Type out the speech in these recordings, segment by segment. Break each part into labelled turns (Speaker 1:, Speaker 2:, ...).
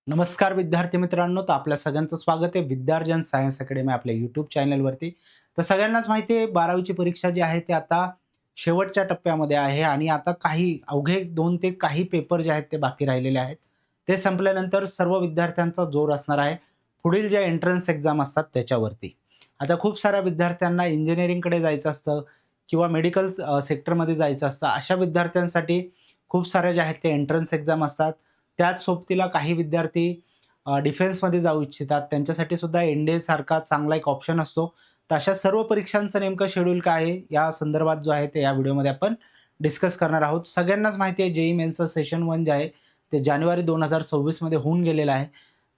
Speaker 1: नमस्कार विद्यार्थी मित्रांनो, तर आपल्या सगळ्यांचं स्वागत आहे विद्यार्जन सायन्स अकॅडमी आपल्या यूट्यूब चॅनलवरती. तर सगळ्यांनाच माहिती आहे 12वी परीक्षा जी आहे ते आता शेवटच्या टप्प्यामध्ये आहे आणि आता काही अवघे 2 ते काही पेपर जे आहेत ते बाकी राहिलेले आहेत. ते संपल्यानंतर सर्व विद्यार्थ्यांचा जोर असणार आहे पुढील ज्या एंट्रन्स एक्झाम असतात त्याच्यावरती. आता खूप साऱ्या विद्यार्थ्यांना इंजिनिअरिंगकडे जायचं असतं किंवा मेडिकल सेक्टरमध्ये जायचं असतं. अशा विद्यार्थ्यांसाठी खूप साऱ्या ज्या आहेत ते एंट्रन्स एक्झाम असतात. त्याच सोबतीला काही विद्यार्थी डिफेन्समध्ये जाऊ इच्छितात. त्यांच्यासाठी सुद्धा एन-डी-ए सारखा चांगला एक ऑप्शन असतो. तर अशा सर्व परीक्षांचं नेमकं शेड्यूल काय आहे, या संदर्भात जो आहे ते या व्हिडिओमध्ये आपण डिस्कस करणार आहोत. सगळ्यांनाच माहिती आहे जे-ई मेन्सचं सेशन 1 जे आहे ते जानेवारी 2026 मध्ये होऊन गेलेलं आहे.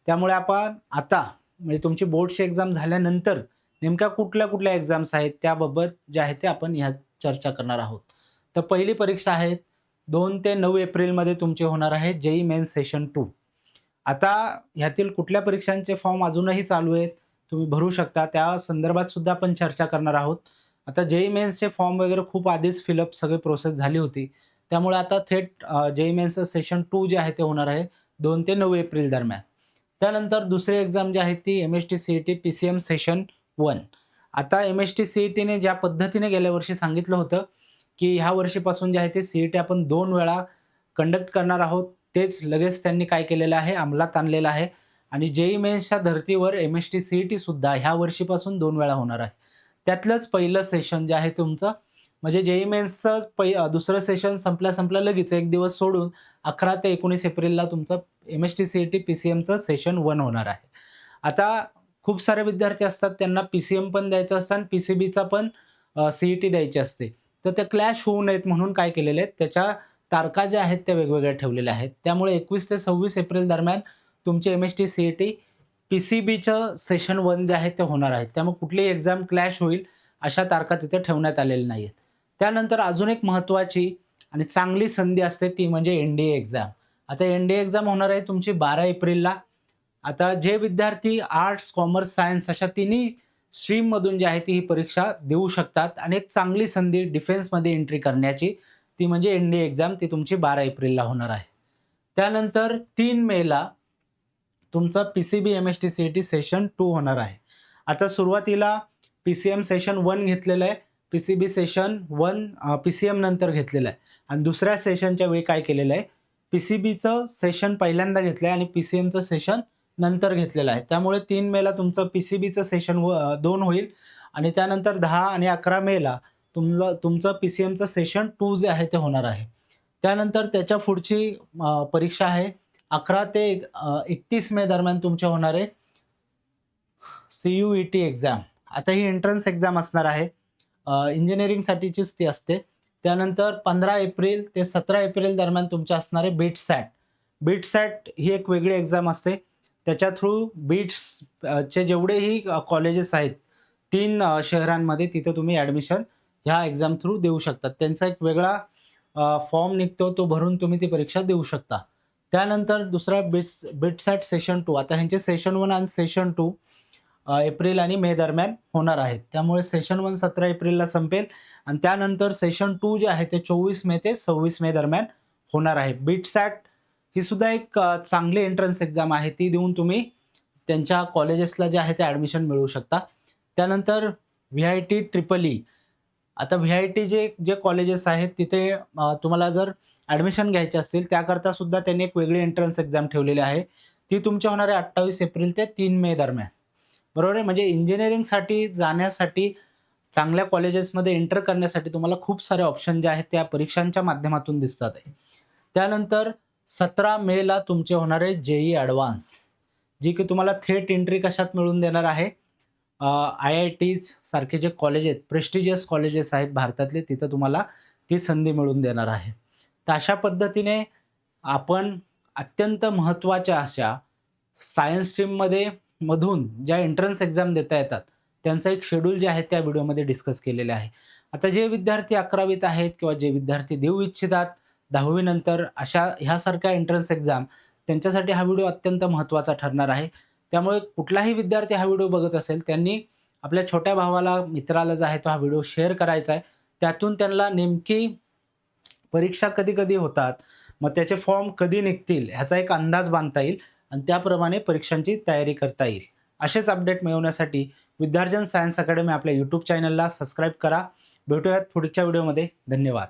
Speaker 1: त्यामुळे आपण आता म्हणजे तुमची बोर्डची एक्झाम झाल्यानंतर नेमक्या कुठल्या-कुठल्या एक्झाम्स आहेत त्याबाबत जे आहे ते आपण ह्यात चर्चा करणार आहोत. तर पहिली परीक्षा आहे 2 ते 9 एप्रिलमध्ये तुमचे होणार आहे जे-ई मेन्स सेशन 2. आता ह्यातील कुठल्या परीक्षांचे फॉर्म अजूनही चालू आहेत, तुम्ही भरू शकता. त्या संदर्भात सुद्धा आपण चर्चा करणार आहोत. आता जे-ई मेन्सचे फॉर्म वगैरे खूप आधीच फिलअप सगळी प्रोसेस झाली होती. त्यामुळे आता थेट जे-ई मेन्सचं सेशन 2 जे आहे ते होणार आहे 2 ते 9 एप्रिल दरम्यान. त्यानंतर दुसरी एक्झाम जी आहे ती एम-एस-टी सी-ई-टी पी-सी-एम सेशन 1. आता एम-एस-टी सी-ई-टीने ज्या पद्धतीने गेल्या वर्षी सांगितलं होतं, की ह्या वर्षीपासून जे आहे ते सी-ई-टी आपण 2 वेळा कंडक्ट करणार आहोत. तेच लगेच त्यांनी काय केलेलं आहे, अंमलात आणलेलं आहे आणि जे-ई मेन्सच्या धर्तीवर एम-एस-टी सी-ई-टी सुद्धा ह्या वर्षीपासून 2 वेळा होणार आहे. त्यातलंच पहिलं सेशन जे आहे तुमचं म्हणजे जे-ई मेन्सचं दुसरं सेशन संपल्या लगेच 1 दिवस सोडून 11 ते 19 एप्रिलला तुमचं एम-एस-टी सी-ई-टी पी-सी-एमचं सेशन 1 होणार आहे. आता खूप सारे विद्यार्थी असतात त्यांना पी-सी-एम पण द्यायचं असतं आणि पी-सी-बीचा पण सी-ई-टी द्यायची असते. तर ते क्लॅश होऊ नयेत म्हणून काय केलेले आहेत त्याच्या तारखा ज्या आहेत त्या वेगवेगळ्या ठेवलेल्या आहेत. त्यामुळे 21 ते 26 एप्रिल दरम्यान तुमचे एम-एस-टी सी-ई-टी पी-सी-बीचं सेशन 1 जे आहे ते होणार आहे. त्यामुळे कुठलीही एक्झाम क्लॅश होईल अशा तारखा तिथे ठेवण्यात आलेल्या नाहीयेत. त्यानंतर अजून एक महत्त्वाची आणि चांगली संधी असते ती म्हणजे एन-डी-ए एक्झाम. आता एन-डी-ए एक्झाम होणार आहे तुमची 12 एप्रिलला. आता जे विद्यार्थी आर्ट्स, कॉमर्स, सायन्स अशा तिन्ही स्ट्रीममधून जी आहे ती ही परीक्षा देऊ शकतात आणि एक चांगली संधी डिफेन्समध्ये एंट्री करण्याची ती म्हणजे एन-डी-ए एक्झाम ती तुमची 12 एप्रिलला होणार आहे. त्यानंतर 3 मेला तुमचं पी-सी-बी एम-एस-टी सी-ई-टी सेशन 2 होणार आहे. आता सुरुवातीला पी-सी-एम सेशन 1 घेतलेलं आहे. पी-सी-बी सेशन 1 पी-सी-एम नंतर घेतलेलं आहे आणि दुसऱ्या सेशनच्या वेळी काय केलेलं आहे, पी-सी-बीचं सेशन पहिल्यांदा घेतलं आहे आणि पी-सी-एमचं सेशन नंतर घेतलेलं आहे. त्यामुळे 3 मेला तुमचं पी-सी-बीचं सेशन 2 होईल आणि त्यानंतर 10 आणि 11 मेला तुमचं पी-सी-एमचं सेशन 2 जे आहे ते होणार आहे. त्यानंतर त्याच्या पुढची परीक्षा आहे 11 ते 31 मे दरम्यान तुमचे होणारे सी-यू-ई-टी एक्झाम. आता ही एंट्रन्स एक्झाम असणार आहे. इंजिनिअरिंगसाठीचीच ती असते. त्यानंतर 15 एप्रिल ते 17 एप्रिल दरम्यान तुमचे असणारे बीट-सॅट. बीट-सॅट ही एक वेगळी एक्झाम असते. त्याच्या थ्रू चे जेवढेही कॉलेजेस आहेत 3 शहरांमध्ये तिथे तुम्ही ॲडमिशन ह्या एक्झाम थ्रू देऊ शकता. त्यांचा एक वेगळा फॉर्म निघतो तो भरून तुम्ही ती परीक्षा देऊ शकता. त्यानंतर दुसरा बीट-सॅट सेशन 2 आता ह्यांचे सेशन 1 आणि सेशन 2 एप्रिल आणि मे दरम्यान होणार आहेत. त्यामुळे सेशन 1 17 एप्रिलला संपेल आणि त्यानंतर सेशन 2 जे आहे ते 24 मे ते 26 मे दरम्यान होणार आहे. बीट-सॅट ही सुद्धा एक चांगली एंट्रन्स एक्झाम आहे. ती देऊन तुम्ही त्यांच्या कॉलेजेसला जे आहे ते ॲडमिशन मिळवू शकता. त्यानंतर व्ही-आय-टी ट्रिपल-ई आता व्ही-आय-टी जे कॉलेजेस आहेत तिथे तुम्हाला जर ॲडमिशन घ्यायचे असतील त्याकरता सुद्धा त्यांनी एक वेगळी एंट्रन्स एक्झाम ठेवलेली आहे. ती तुमच्या होणार आहे 28 एप्रिल ते 3 मे दरम्यान. बरोबर आहे. म्हणजे इंजिनिअरिंगसाठी जाण्यासाठी चांगल्या कॉलेजेसमध्ये एंटर करण्यासाठी तुम्हाला खूप सारे ऑप्शन जे आहेत त्या परीक्षांच्या माध्यमातून दिसतात आहे. त्यानंतर 17 मेला तुमचे होणार आहे जे-ई ॲडव्हान्स जी की तुम्हाला थेट एंट्री कशात मिळवून देणार आहे आय-आय-टीज सारखे जे कॉलेज आहेत, प्रेस्टिजियस कॉलेजेस आहेत भारतातले, तिथं तुम्हाला ती संधी मिळवून देणार आहे. तर अशा पद्धतीने आपण अत्यंत महत्त्वाच्या अशा सायन्स स्ट्रीममध्ये मधून ज्या एंट्रन्स एक्झाम देता येतात, त्यांचं एक शेड्यूल जे आहे त्या व्हिडिओमध्ये डिस्कस केलेले आहे. आता जे विद्यार्थी 11वीत आहेत किंवा जे विद्यार्थी देऊ इच्छितात 10वी नंतर अशा ह्यासारख्या एंट्रन्स एक्झाम, त्यांच्यासाठी हा व्हिडिओ अत्यंत महत्त्वाचा ठरणार आहे. त्यामुळे कुठलाही विद्यार्थी हा व्हिडिओ बघत असेल, त्यांनी आपल्या छोट्या भावाला, मित्राला जो आहे तो हा व्हिडिओ शेअर करायचा आहे. त्यातून त्यांना नेमकी परीक्षा कधी-कधी होतात, मग त्याचे फॉर्म कधी निघतील ह्याचा एक अंदाज बांधता येईल आणि त्याप्रमाणे परीक्षांची तयारी करता येईल. असेच अपडेट मिळवण्यासाठी विद्यार्जन सायन्स अकॅडमी आपल्या यूट्यूब चॅनलला सबस्क्राईब करा. भेटूयात पुढच्या व्हिडिओमध्ये. धन्यवाद.